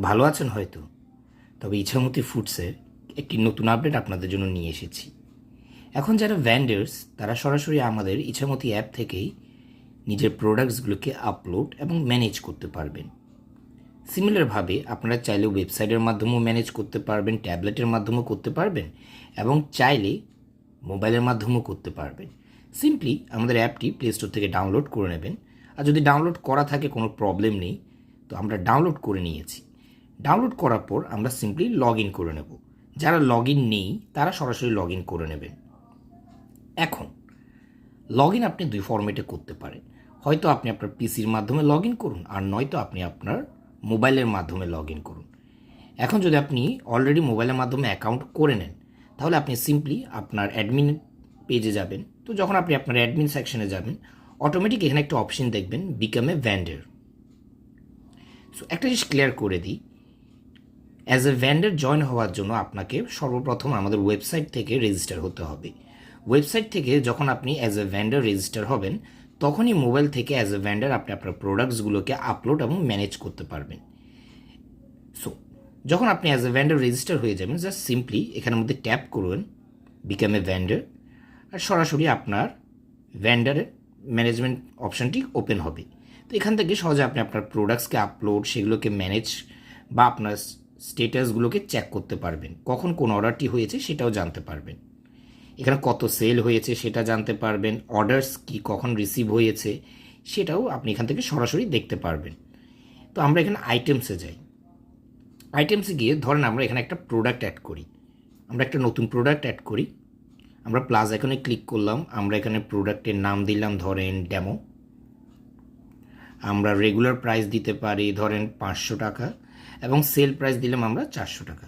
ভালো আছেন হয়তো, তবে ইছামতি ফুডসের একটি নতুন আপডেট আপনাদের জন্য নিয়ে এসেছি। এখন যারা ভ্যান্ডার্স তারা সরাসরি আমাদের ইছামতি অ্যাপ থেকেই নিজের প্রোডাক্টসগুলোকে আপলোড এবং ম্যানেজ করতে পারবেন। সিমিলারভাবে আপনারা চাইলে ওয়েবসাইটের মাধ্যমেও ম্যানেজ করতে পারবেন, ট্যাবলেটের মাধ্যমেও করতে পারবেন এবং চাইলে মোবাইলের মাধ্যমেও করতে পারবেন। সিম্পলি আমাদের অ্যাপটি প্লে স্টোর থেকে ডাউনলোড করে নেবেন। আর যদি ডাউনলোড করা থাকে কোনো প্রবলেম নেই, তো আমরা ডাউনলোড করে নিয়েছি। ডাউনলোড করার পর আমরা সিম্পলি লগ ইন করে নেব। যারা লগ ইন নেই তারা সরাসরি লগ ইন করে নেবেন। এখন লগ ইন আপনি দুই ফরম্যাটে করতে পারেন। হয়তো আপনি আপনার পিসির মাধ্যমে লগ ইন করুন, আর নয়তো আপনি আপনার মোবাইলের মাধ্যমে লগ ইন করুন। এখন যদি আপনি অলরেডি মোবাইলের মাধ্যমে অ্যাকাউন্ট করে নেন, তাহলে আপনি সিম্পলি আপনার অ্যাডমিন পেজে যাবেন। তো যখন আপনি আপনার অ্যাডমিন সেকশনে যাবেন, অটোমেটিক এখানে একটা অপশন দেখবেন, বিকাম এ ভ্যান্ডার। সো একটা জিনিস ক্লিয়ার করে দিই, অ্যাজ এ ভ্যান্ডার জয়েন হওয়ার জন্য আপনাকে সর্বপ্রথম আমাদের ওয়েবসাইট থেকে রেজিস্টার হতে হবে। ওয়েবসাইট থেকে যখন আপনি অ্যাজ এ ভ্যান্ডার রেজিস্টার হবেন, তখনই মোবাইল থেকে অ্যাজ এ ভ্যান্ডার আপনি আপনার প্রোডাক্টসগুলোকে আপলোড এবং ম্যানেজ করতে পারবেন। সো যখন আপনি অ্যাজ এ ভ্যান্ডার রেজিস্টার হয়ে যাবেন, জাস্ট সিম্পলি এখানের মধ্যে ট্যাপ করবেন বিকাম এ ভ্যান্ডার, আর সরাসরি আপনার ভ্যান্ডারের ম্যানেজমেন্ট অপশানটি ওপেন হবে। তো এখান থেকে সহজে আপনি আপনার প্রোডাক্টসকে আপলোড, সেগুলোকে ম্যানেজ বা আপনার স্টেটাসগুলোকে চেক করতে পারবেন। কখন কোন অর্ডারটি হয়েছে সেটাও জানতে পারবেন। এখানে কত সেল হয়েছে সেটা জানতে পারবেন। অর্ডারস কি কখন রিসিভ হয়েছে সেটাও আপনি এখান থেকে সরাসরি দেখতে পারবেন। তো আমরা এখানে আইটেমসে যাই। আইটেমসে গিয়ে ধরেন আমরা এখানে একটা প্রোডাক্ট অ্যাড করি। আমরা একটা নতুন প্রোডাক্ট অ্যাড করি। আমরা প্লাস আইকনে ক্লিক করলাম। আমরা এখানে প্রোডাক্টের নাম দিলাম ধরেন ডেমো। আমরা রেগুলার প্রাইস দিতে পারি ধরেন 500 টাকা এবং সেল প্রাইস দিলাম আমরা 400 টাকা।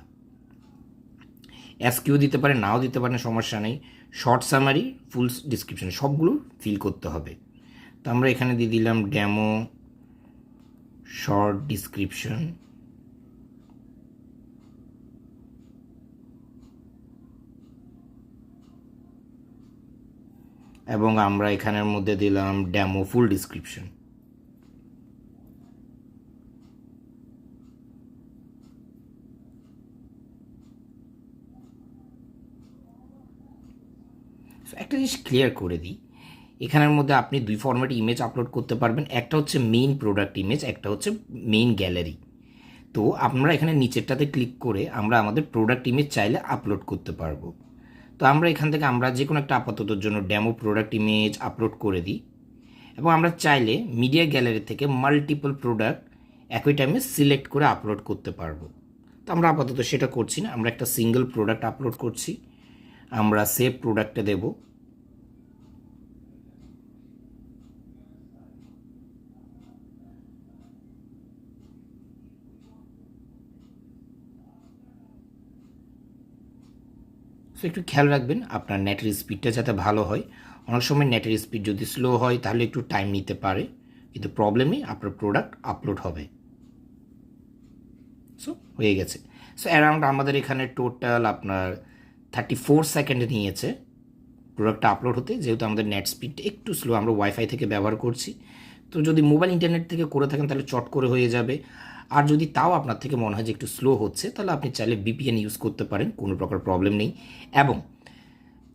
এসকিউ দিতে পারেন, নাও দিতে পারেন, সমস্যা নেই। শর্ট সামারি, ফুল ডিসক্রিপশন সবগুলো ফিল করতে হবে। তো আমরা এখানে দিয়ে দিলাম ডেমো শর্ট ডিসক্রিপশন। এবং আমরা এখানের মধ্যে দিলাম ডেমো ফুল ডিসক্রিপশন। একটা জিনিস ক্লিয়ার করে দিই, এখানের মধ্যে আপনি দুই ফরম্যাটে ইমেজ আপলোড করতে পারবেন। একটা হচ্ছে মেইন প্রোডাক্ট ইমেজ, একটা হচ্ছে মেইন গ্যালারি। তো আমরা এখানে নিচেরটাতে ক্লিক করে আমরা আমাদের প্রোডাক্ট ইমেজ চাইলে আপলোড করতে পারবো। তো আমরা এখান থেকে আমরা যে কোনো একটা আপাততর জন্য ডেমো প্রোডাক্ট ইমেজ আপলোড করে দিই এবং আমরা চাইলে মিডিয়া গ্যালারি থেকে মাল্টিপল প্রোডাক্ট একই টাইমে সিলেক্ট করে আপলোড করতে পারবো। তো আমরা আপাতত সেটা করছি না, আমরা একটা সিঙ্গেল প্রোডাক্ট আপলোড করছি। আমরা সেভ প্রোডাক্টে দেব। সো একটু খেয়াল রাখবেন আপনার নেটের স্পিডটা যাতে ভালো হয়। অনেক সময় নেটের স্পিড যদি স্লো হয় তাহলে একটু টাইম নিতে পারে, কিন্তু প্রবলেমই আপনার প্রোডাক্ট আপলোড হবে। সো হয়ে গেছে। সো অ্যারাউন্ড আমাদের এখানে টোটাল আপনার 34 সেকেন্ড নিয়েছে প্রোডাক্টটা আপলোড হতে, যেহেতু আমাদের নেট স্পিডটা একটু স্লো, আমরা ওয়াইফাই থেকে ব্যবহার করছি। তো যদি মোবাইল ইন্টারনেট থেকে করে থাকেন তাহলে চট করে হয়ে যাবে। আর যদি তাও আপনার থেকে মনে হয় যে একটু স্লো হচ্ছে, তাহলে আপনি চাইলে VPN ইউজ করতে পারেন, কোনো প্রকার প্রবলেম নেই। এবং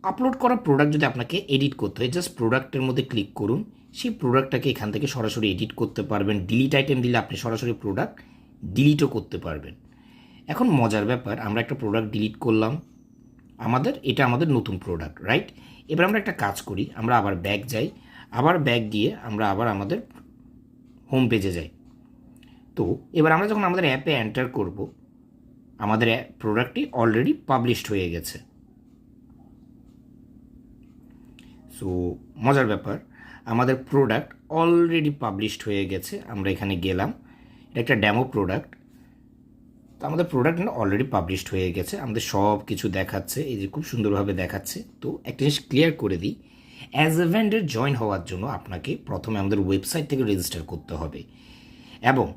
আপলোড করা প্রোডাক্ট যদি আপনাকে এডিট করতে হয়, জাস্ট প্রোডাক্টের মধ্যে ক্লিক করুন, সেই প্রোডাক্টটাকে এখান থেকে সরাসরি এডিট করতে পারবেন। ডিলিট আইটেম দিলে আপনি সরাসরি প্রোডাক্ট ডিলিটও করতে পারবেন। এখন মজার ব্যাপার, আমরা একটা প্রোডাক্ট ডিলিট করলাম, এটা আমাদের নতুন প্রোডাক্ট, রাইট? এবার আমরা একটা কাজ করি, আমরা আবার ব্যাক যাই। আবার ব্যাক গিয়ে আমরা আবার আমাদের হোম পেজে যাই। তো এবার আমরা যখন আমাদের অ্যাপে এন্টার করব, আমাদের প্রোডাক্টটি অলরেডি পাবলিশড হয়ে গেছে। সো মজার ব্যাপার, আমাদের প্রোডাক্ট অলরেডি পাবলিশড হয়ে গেছে। আমরা এখানে গেলাম, এটা একটা ডেমো প্রোডাক্ট। তো আমাদের প্রোডাক্ট অলরেডি পাবলিশড হয়ে গেছে, আমাদের সব কিছু দেখাচ্ছে, এই যে খুব সুন্দরভাবে দেখাচ্ছে। তো একটা জিনিস ক্লিয়ার করে দিই, অ্যাজ এ ভেন্ডর জয়েন হওয়ার জন্য আপনাকে প্রথমে আমাদের ওয়েবসাইট থেকে রেজিস্টার করতে হবে। এবং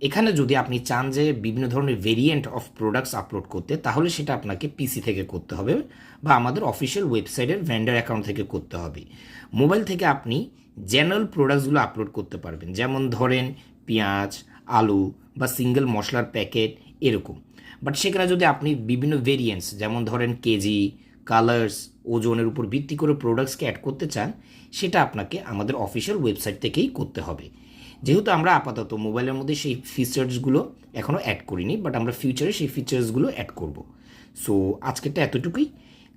এখানে যদি আপনি চান যে বিভিন্ন ধরনের ভেরিয়েন্ট অফ প্রোডাক্টস আপলোড করতে, তাহলে সেটা আপনাকে পিসি থেকে করতে হবে বা আমাদের অফিসিয়াল ওয়েবসাইটের ভেন্ডর অ্যাকাউন্ট থেকে করতে হবে। মোবাইল থেকে আপনি জেনারেল প্রোডাক্টসগুলো আপলোড করতে পারবেন, যেমন ধরেন পেঁয়াজ, আলু বা সিঙ্গেল মশলার প্যাকেট এরকম। বাট সেখানে যদি আপনি বিভিন্ন ভেরিয়েন্টস যেমন ধরেন কেজি, কালার্স, ওজনের উপর ভিত্তি করে প্রোডাক্টসকে অ্যাড করতে চান, সেটা আপনাকে আমাদের অফিসিয়াল ওয়েবসাইট থেকেই করতে হবে। যেহেতু আমরা আপাতত মোবাইলের মধ্যে সেই ফিচার্সগুলো এখনও অ্যাড করিনি, বাট আমরা ফিউচারে সেই ফিচার্সগুলো অ্যাড করব। সো আজকেরটা এতটুকুই।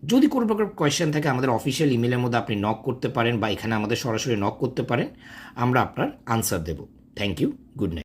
যদি কোনো প্রকার কোয়েশ্চেন থাকে আমাদের অফিসিয়াল ইমেলের মধ্যে আপনি নক করতে পারেন বা এখানে আমাদের সরাসরি নক করতে পারেন, আমরা আপনার আনসার দেব। Thank you, good night.